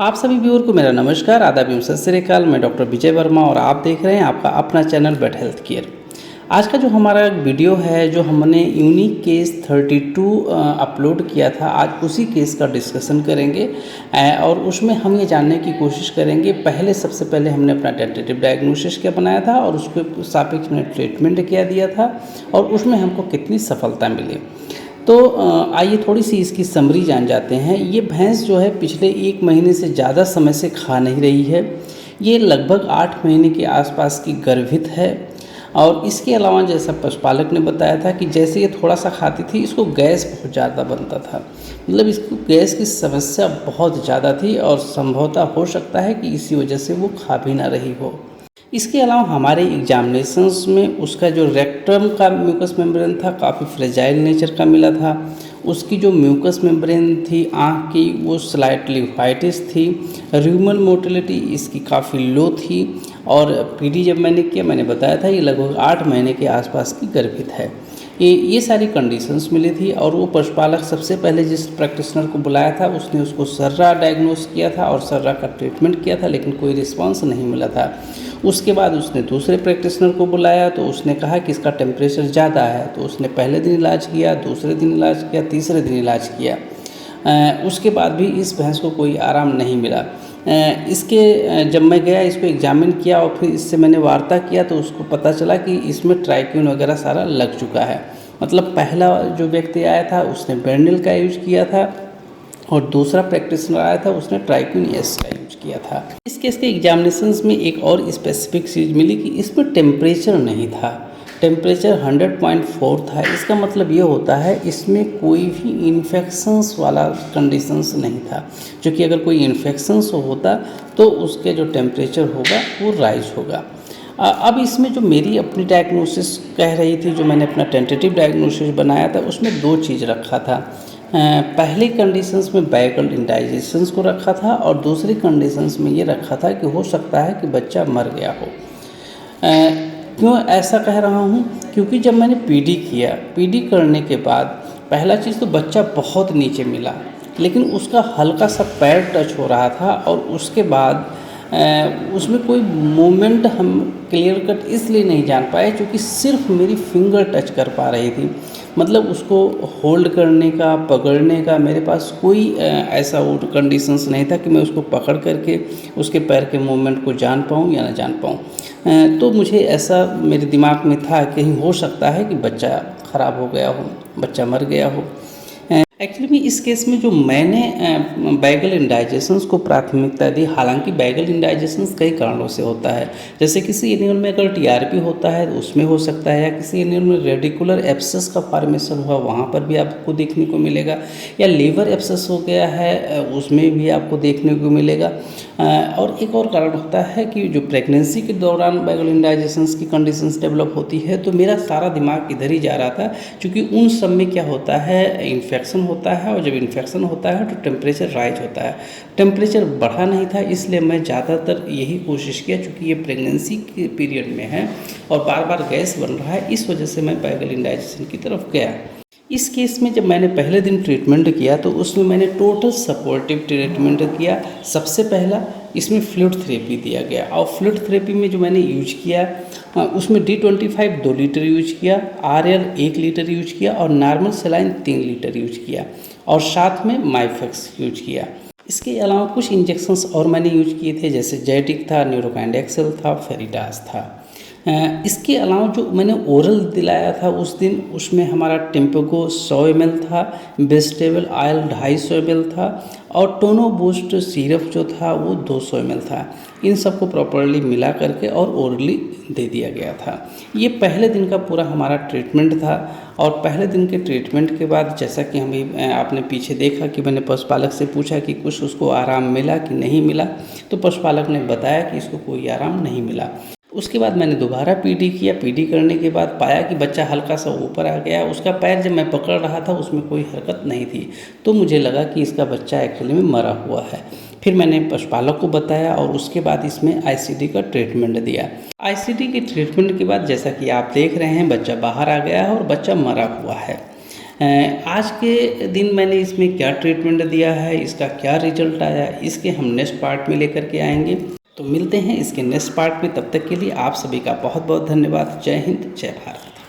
आप सभी व्यूअर को मेरा नमस्कार, आदाब एवं सत श्री अकाल। मैं डॉक्टर विजय वर्मा और आप देख रहे हैं आपका अपना चैनल बेट हेल्थ केयर। आज का जो हमारा वीडियो है, जो हमने यूनिक केस 32 अपलोड किया था, आज उसी केस का डिस्कशन करेंगे और उसमें हम ये जानने की कोशिश करेंगे। सबसे पहले हमने अपना टेंटेटिव डायग्नोसिस क्या बनाया था और उसके सापेक्ष में ट्रीटमेंट क्या दिया था और उसमें हमको कितनी सफलता मिली। तो आइए थोड़ी सी इसकी समरी जान जाते हैं। ये भैंस जो है पिछले 1 महीने से ज़्यादा समय से खा नहीं रही है। ये लगभग 8 महीने के आसपास की गर्भित है और इसके अलावा जैसा पशुपालक ने बताया था कि जैसे ये थोड़ा सा खाती थी, इसको गैस बहुत ज़्यादा बनता था। मतलब इसको गैस की समस्या बहुत ज़्यादा थी और संभवतः हो सकता है कि इसी वजह से वो खा भी ना रही हो। इसके अलावा हमारे एग्जामिनेशंस में उसका जो रेक्टम का म्यूकस मेम्ब्रेन था, काफ़ी फ्रेजाइल नेचर का मिला था। उसकी जो म्यूकस मेम्ब्रेन थी आँख की, वो स्लाइटली वाइटिश थी। र्यूमन मोटिलिटी इसकी काफ़ी लो थी और पीडी जब मैंने किया, मैंने बताया था ये लगभग 8 महीने के आसपास की गर्भित है। ये सारी कंडीशंस मिली थी और वो पशुपालक सबसे पहले जिस प्रैक्टिशनर को बुलाया था, उसने उसको सर्रा डायग्नोस किया था और सर्रा का ट्रीटमेंट किया था, लेकिन कोई रिस्पांस नहीं मिला था। उसके बाद उसने दूसरे प्रैक्टिशनर को बुलाया तो उसने कहा कि इसका टेम्परेचर ज़्यादा है, तो उसने पहले दिन इलाज किया, दूसरे दिन इलाज किया, तीसरे दिन इलाज किया। उसके बाद भी इस भैंस को कोई आराम नहीं मिला। जब मैं गया इसको एग्जामिन किया और फिर इससे मैंने वार्ता किया तो उसको पता चला कि इसमें ट्राइक्यून वगैरह सारा लग चुका है। मतलब पहला जो व्यक्ति आया था उसने बेर्निल का यूज किया था और दूसरा प्रैक्टिशनर आया था उसने ट्राइक्यून एस का यूज किया था। इस केस के एग्जामिनेशंस में एक और स्पेसिफिक चीज़ मिली कि इसमें टेम्परेचर नहीं था। टेम्परेचर 100.4 था। इसका मतलब ये होता है इसमें कोई भी इन्फेक्शंस वाला कंडीशंस नहीं था, जो कि अगर कोई इन्फेक्शंस होता तो उसके जो टेम्परेचर होगा वो राइज होगा। अब इसमें जो मेरी अपनी डायग्नोसिस कह रही थी, जो मैंने अपना टेंटेटिव डायग्नोसिस बनाया था, उसमें 2 चीज़ रखा था। पहली कंडीशंस में बैगल इंडाइजेशंस को रखा था और दूसरी कंडीशंस में ये रखा था कि हो सकता है कि बच्चा मर गया हो। क्यों ऐसा कह रहा हूँ? क्योंकि जब मैंने पीडी किया, पीडी करने के बाद पहला चीज़ तो बच्चा बहुत नीचे मिला, लेकिन उसका हल्का सा पैर टच हो रहा था और उसके बाद उसमें कोई मूवमेंट हम क्लियर कट इसलिए नहीं जान पाए क्योंकि सिर्फ मेरी फिंगर टच कर पा रही थी। मतलब उसको होल्ड करने का, पकड़ने का मेरे पास कोई ऐसा वो कंडीशंस नहीं था कि मैं उसको पकड़ करके उसके पैर के मूवमेंट को जान पाऊँ या ना जान पाऊँ। तो मुझे ऐसा मेरे दिमाग में था कहीं हो सकता है कि बच्चा ख़राब हो गया हो, बच्चा मर गया हो। एक्चुअली में इस केस में जो मैंने बैगल इंडाइजेशंस को प्राथमिकता दी, हालांकि बैगल इंडाइजेशंस कई कारणों से होता है। जैसे किसी एनिमल में अगर टीआरपी होता है तो उसमें हो सकता है, या किसी एनिमल में रेडिकुलर एब्सेस का फॉर्मेशन हुआ, वहाँ पर भी आपको देखने को मिलेगा, या लीवर एब्सेस हो गया है उसमें भी आपको देखने को मिलेगा। और एक और कारण होता है कि जो प्रेगनेंसी के दौरान बैगल इंडाइजेशंस की कंडीशंस डेवलप होती है, तो मेरा सारा दिमाग इधर ही जा रहा था क्योंकि उन सब में क्या होता है, इन्फेक्शन होता है और जब इन्फेक्शन होता है तो टेम्परेचर राइज होता है। टेम्परेचर बढ़ा नहीं था, इसलिए मैं ज़्यादातर यही कोशिश किया, चूँकि ये प्रेगनेंसी के पीरियड में है और बार बार गैस बन रहा है, इस वजह से मैं बैगल इंडाइजेशन की तरफ गया। इस केस में जब मैंने पहले दिन ट्रीटमेंट किया तो उसमें मैंने टोटल सपोर्टिव ट्रीटमेंट किया। सबसे पहला इसमें फ्लूइड थेरेपी दिया गया और फ्लूइड थेरेपी में जो मैंने यूज किया उसमें D25 2 लीटर यूज किया, RL 1 लीटर यूज किया और नॉर्मल सेलाइन 3 लीटर यूज किया और साथ में माइफेक्स यूज किया। इसके अलावा कुछ इंजेक्शंस और मैंने यूज किए थे, जैसे जेटिक था, न्यूरोकाइंड एक्सेल था, फेरिडास था। इसके अलावा जो मैंने ओरल दिलाया था उस दिन, उसमें हमारा टेम्पोगो 100 ml था, वेजिटेबल ऑयल 250 ml था और टोनो बूस्ट सिरप जो था वो 200 ml था। इन सबको प्रॉपरली मिला करके और ओरली दे दिया गया था। ये पहले दिन का पूरा हमारा ट्रीटमेंट था और पहले दिन के ट्रीटमेंट के बाद जैसा कि हमें आपने पीछे देखा कि मैंने पशुपालक से पूछा कि कुछ उसको आराम मिला कि नहीं मिला, तो पशुपालक ने बताया कि इसको कोई आराम नहीं मिला। उसके बाद मैंने दोबारा पीडी किया। पीडी करने के बाद पाया कि बच्चा हल्का सा ऊपर आ गया। उसका पैर जब मैं पकड़ रहा था उसमें कोई हरकत नहीं थी, तो मुझे लगा कि इसका बच्चा एक्चुअली में मरा हुआ है। फिर मैंने पशुपालक को बताया और उसके बाद इसमें आईसीडी का ट्रीटमेंट दिया। आईसीडी के ट्रीटमेंट के बाद जैसा कि आप देख रहे हैं, बच्चा बाहर आ गया है और बच्चा मरा हुआ है। आज के दिन मैंने इसमें क्या ट्रीटमेंट दिया है, इसका क्या रिजल्ट आया, इसके हम नेक्स्ट पार्ट में लेकर के आएंगे। तो मिलते हैं इसके नेक्स्ट पार्ट में, तब तक के लिए आप सभी का बहुत बहुत धन्यवाद। जय हिंद, जय भारत।